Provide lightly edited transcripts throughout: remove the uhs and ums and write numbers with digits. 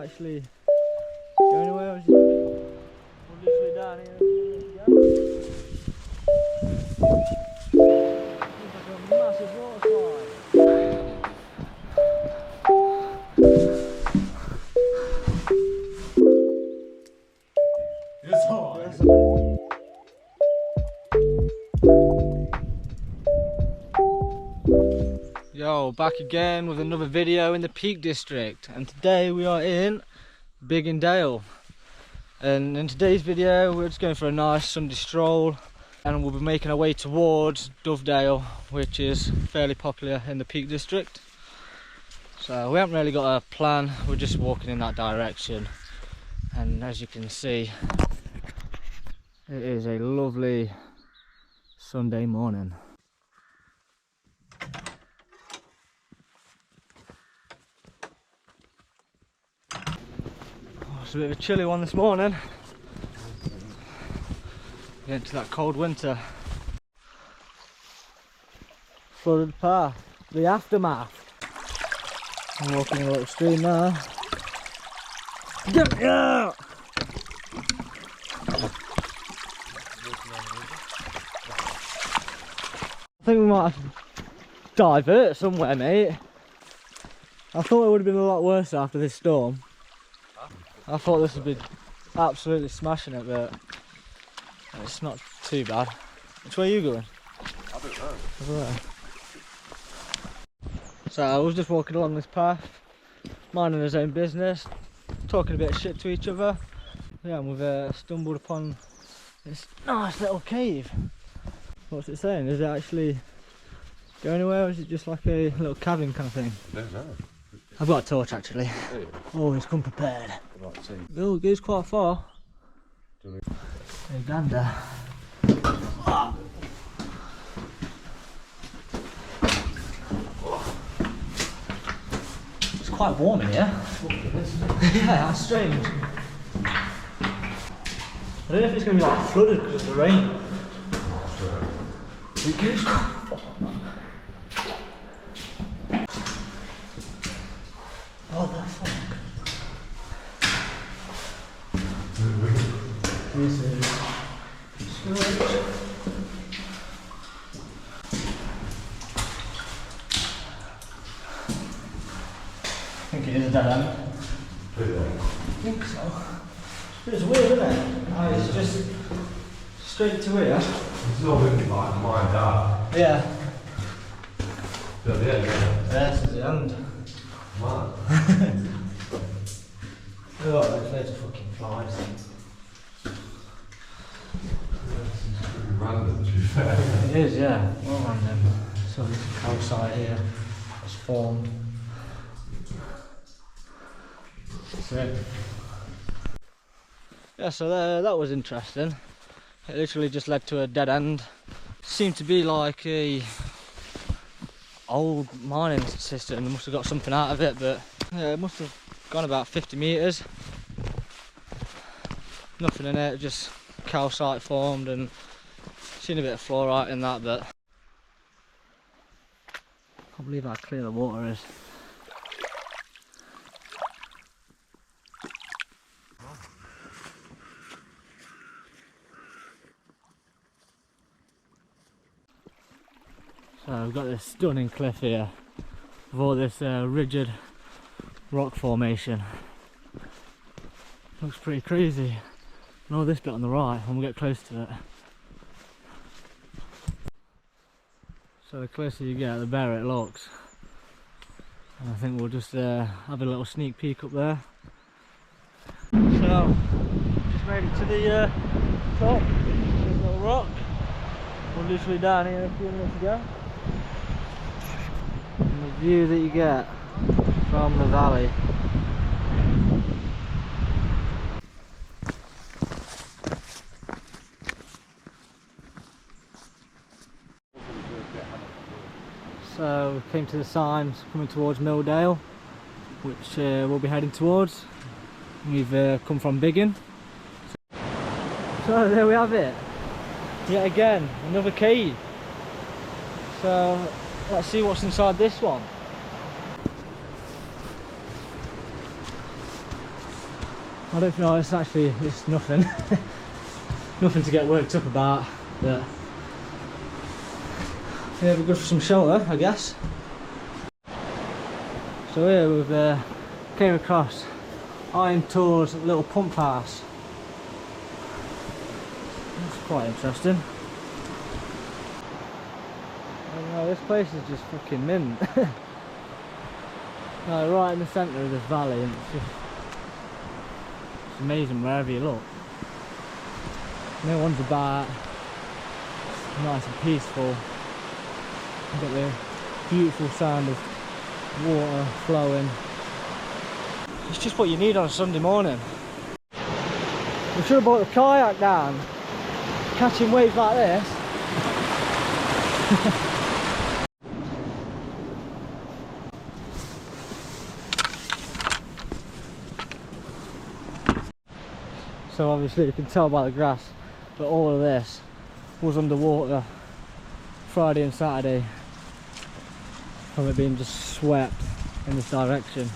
actually go anywhere? Or is it literally down here? Looks like a massive water slide. It's alright. Yo, back again with another video in the Peak District, and today we are in Biggin, and in today's video we're just going for a nice Sunday stroll, and we'll be making our way towards Dovedale, which is fairly popular in the Peak District. So we haven't really got a plan, we're just walking in that direction, and as you can see it is a lovely Sunday morning. It's a bit of a chilly one this morning. Get into that cold winter. Flooded path, the aftermath. I'm walking a little stream now. Get out! I think we might have to divert somewhere, mate. I thought it would have been a lot worse after this storm. I thought this would be absolutely smashing it, but it's not too bad. Which way are you going? I don't know. Right. So I was just walking along this path, minding his own business, talking a bit of shit to each other. Yeah, and we've stumbled upon this nice little cave. What's it saying? Is it actually go anywhere, or is it just like a little cabin kind of thing? I don't know. I've got a torch actually. Always come prepared. Oh, it goes quite far. Hey, gander. It's quite warm in here. Yeah, that's strange. I don't know if it's going to be like flooded because of the rain. It goes quite far. Oh, that's fun. This is storage. I think it is a dead end. I think so. It's weird, isn't it? How it's just straight to here. It's not looking like my dad. Yeah. But yeah, This is the end. man. Oh, there's loads of fucking flies. Pretty random, to be fair. It is, yeah. Well random. So there's a calcite here that's formed. That's it. Yeah, so that was interesting. It literally just led to a dead end. Seemed to be like a old mining system. They must have got something out of it, but yeah, it must have gone about 50 metres. Nothing in it, just calcite formed, and seen a bit of fluorite in that, but I can't believe how clear the water is. So we've got this stunning cliff here with all this rigid rock formation. Looks pretty crazy. And all this bit on the right when we get close to it. So the closer you get, the better it looks. And I think we'll just have a little sneak peek up there. So, just made it to the top. This little rock. We're literally down here a few minutes ago. And the view that you get from the valley. So we came to the signs coming towards Milldale, which we'll be heading towards. We've come from Biggin. So there we have it. Yet again, another cave. So let's see what's inside this one. I don't know, it's nothing. Nothing to get worked up about, but yeah, we're good for some shelter, I guess. So here we've came across Iron Tour's little pump house. That's quite interesting. I don't know, this place is just fucking mint. Like, right in the centre of this valley, and it's amazing wherever you look. No one's about, nice and peaceful. You've got the beautiful sound of water flowing. It's just what you need on a Sunday morning. We should have brought the kayak down. Catching waves like this. So obviously you can tell by the grass that all of this was underwater Friday and Saturday from it being just swept in this direction.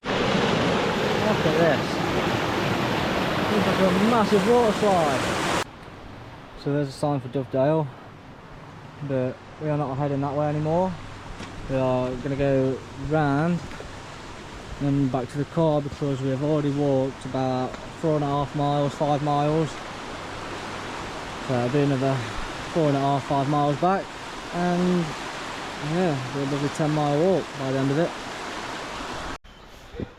Look at this. Looks like a massive water slide. So there's a sign for Dovedale, but we are not heading that way anymore. We are going to go round and back to the car because we have already walked about 4.5 miles, 5 miles. So it'll be another 4.5, 5 miles back, and yeah, it'll be a lovely 10-mile walk by the end of it.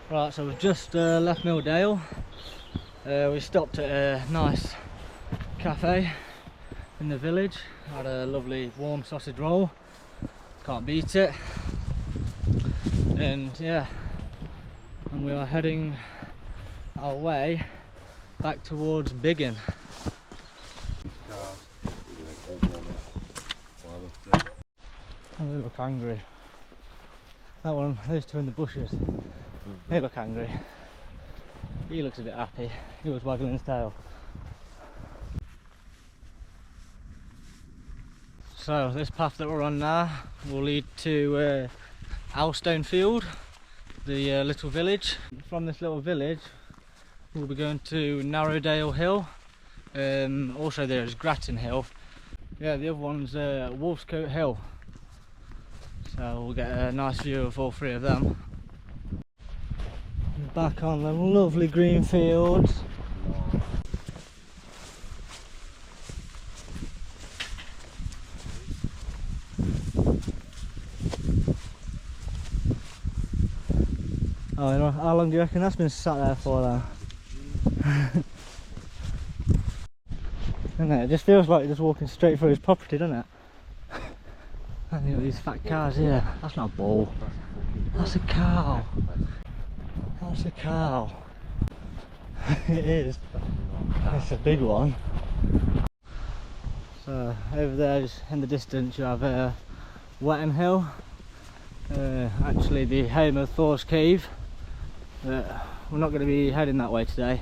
Right, so we've just left Milldale. We stopped at a nice cafe in the village, had a lovely warm sausage roll. Can't beat it. And yeah, and we are heading our way back towards Biggin. Oh, they look angry. That one, those two in the bushes, they look angry. He looks a bit happy. He was waggling his tail. So this path that we're on now will lead to Alstone Field, the little village. From this little village we'll be going to Narrowdale Hill. Also there is Grattan Hill. Yeah, the other one's Wolfscote Hill. So we'll get a nice view of all three of them. Back on the lovely green fields. Oh, you know, how long do you reckon that's been sat there for then? Doesn't it? It just feels like you're just walking straight through his property, doesn't it? And you got these fat cars here. That's not a bull. That's a cow. That's a cow. It is. It's a big one. So over there, just in the distance, you have Wetton Hill. Actually the home of Thor's Cave. We're not going to be heading that way today.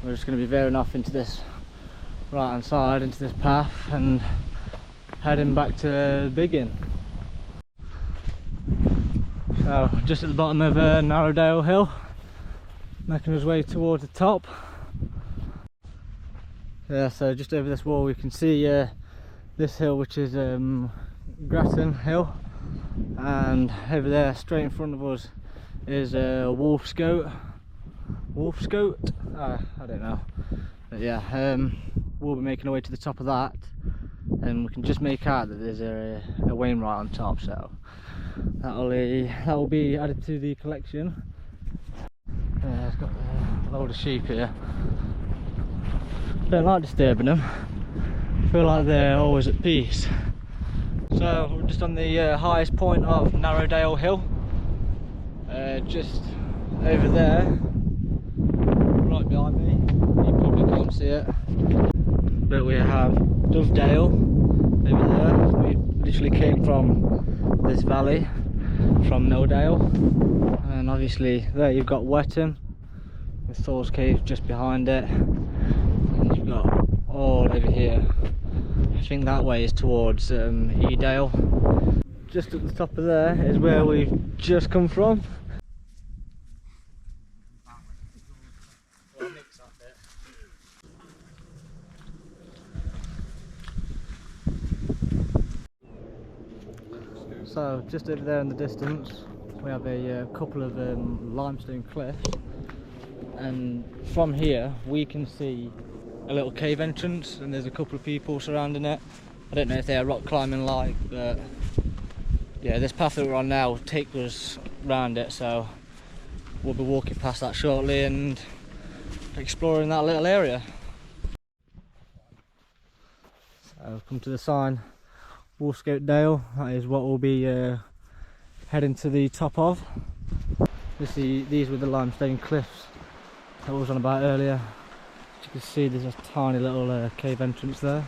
We're just going to be veering off into this right hand side, into this path, and heading back to Biggin. So just at the bottom of Narrowdale Hill, making his way towards the top. Yeah, so just over this wall we can see this hill, which is Grattan Hill, and over there straight in front of us is Wolfscote. Wolfscote? I don't know, but yeah, we'll be making our way to the top of that, and we can just make out that there's a Wainwright on top, so that will be added to the collection. Yeah, it's got a load of sheep here. Don't like disturbing them. Feel like they're always at peace. So we're just on the highest point of Narrowdale Hill. Just over there, right behind me. You probably can't see it, but we have Dovedale over there. We literally came from this valley, from Milldale, and obviously there you've got Wetton with Thor's Cave just behind it, and you've got all over here I think that way is towards Edale. Just at the top of there is where we've just come from. So just over there in the distance we have a couple of limestone cliffs, and from here we can see a little cave entrance, and there's a couple of people surrounding it. I don't know if they're rock climbing like, but yeah, this path that we're on now will take us round it, so we'll be walking past that shortly and exploring that little area. So I've come to the sign, Wolfscote Dale. That is what we'll be heading to the top of. These were the limestone cliffs that I was on about earlier. As you can see, there's a tiny little cave entrance there.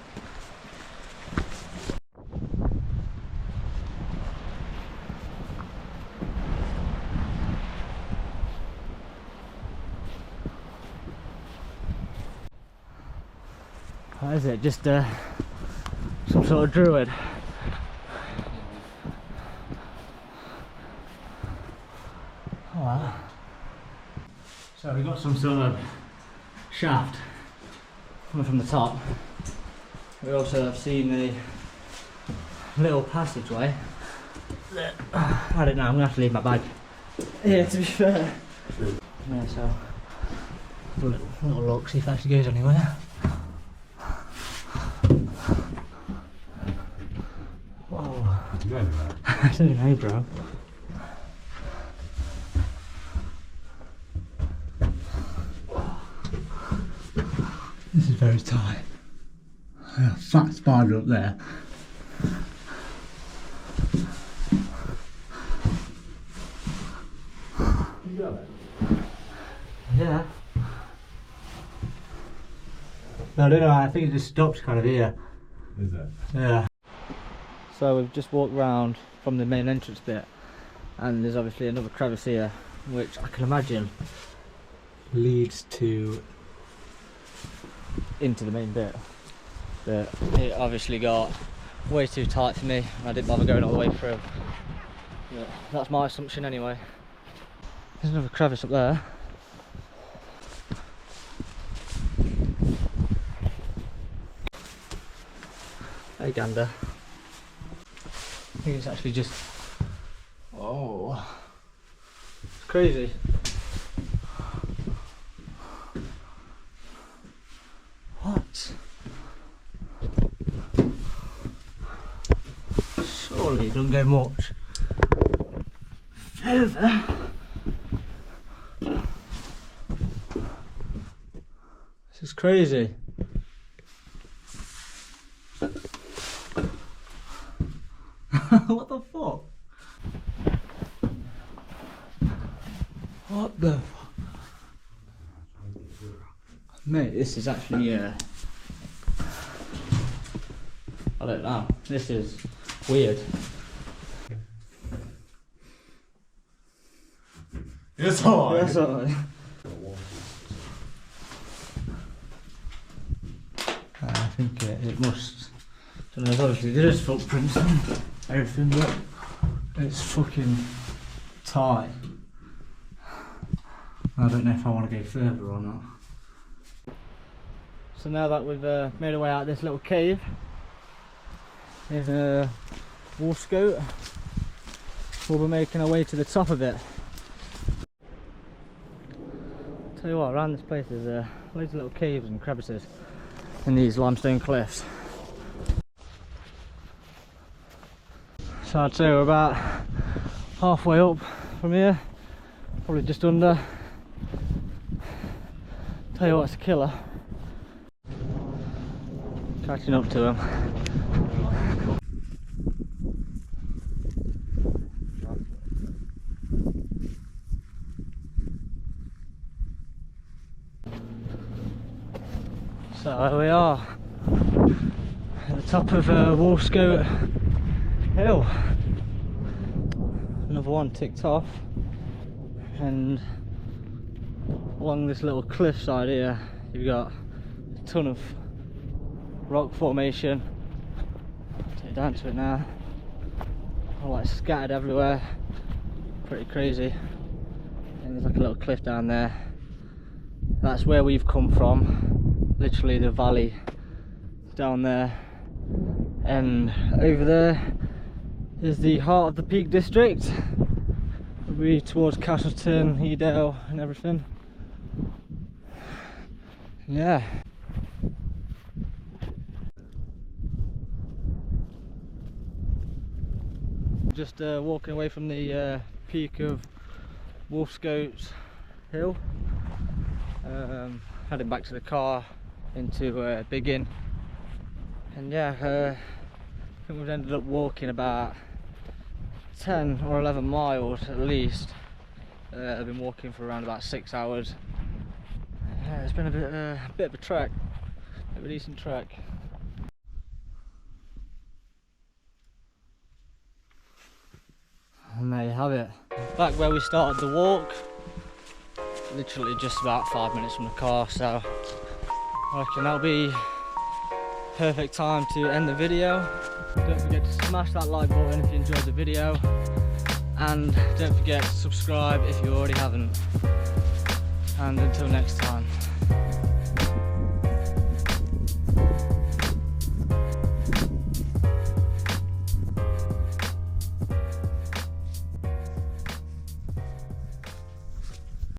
What is it? Just some sort of druid. Oh wow. So we got some sort of shaft coming from the top. We also have seen a little passageway. I don't know, I'm gonna have to leave my bag here, to be fair. Yeah, so little look, see if it actually goes anywhere. Whoa. I don't know, bro. This is very tight. A fat spider up there. You got it? Yeah. No, I don't know, I think it just stops kind of here. Is it? Yeah. So we've just walked round from the main entrance bit, and there's obviously another crevice here, which I can imagine leads to into the main bit. But it obviously got way too tight for me. I didn't bother going all the way through. Yeah, that's my assumption anyway. There's another crevice up there. Hey gander. I think it's actually just... Oh, it's crazy. What? Surely it doesn't go much further. This is crazy. What the fuck? What the fuck? Mate, this is actually I don't know. This is weird. It's alright. That's alright. I think it must. So there's obviously there's footprints and everything, but it's fucking tight. I don't know if I want to go further or not. So now that we've made our way out of this little cave in Wolfscote, we'll be making our way to the top of it. Tell you what, around this place there's loads of little caves and crevices in these limestone cliffs. So I'd say we're about halfway up from here, probably just under. Tell you what, it's a killer. Catching up to him. So here we are at the top of Wolfscote Hill. Another one ticked off, and along this little cliffside here you've got a ton of rock formation, Take down to it now. All like scattered everywhere. Pretty crazy. And there's like a little cliff down there. That's where we've come from. Literally the valley down there. And over there is the heart of the Peak District. We'll be towards Castleton, Edale and everything. Yeah. Just walking away from the peak of Wolfscote hill. Heading back to the car into Biggin. And yeah, I think we've ended up walking about 10 or 11 miles at least. I've been walking for around about 6 hours. Yeah, it's been a bit of a trek, a decent trek. And there you have it. Back where we started the walk, literally just about 5 minutes from the car, so I reckon that'll be perfect time to end the video. Don't forget to smash that like button if you enjoyed the video, and don't forget to subscribe if you already haven't. And until next time.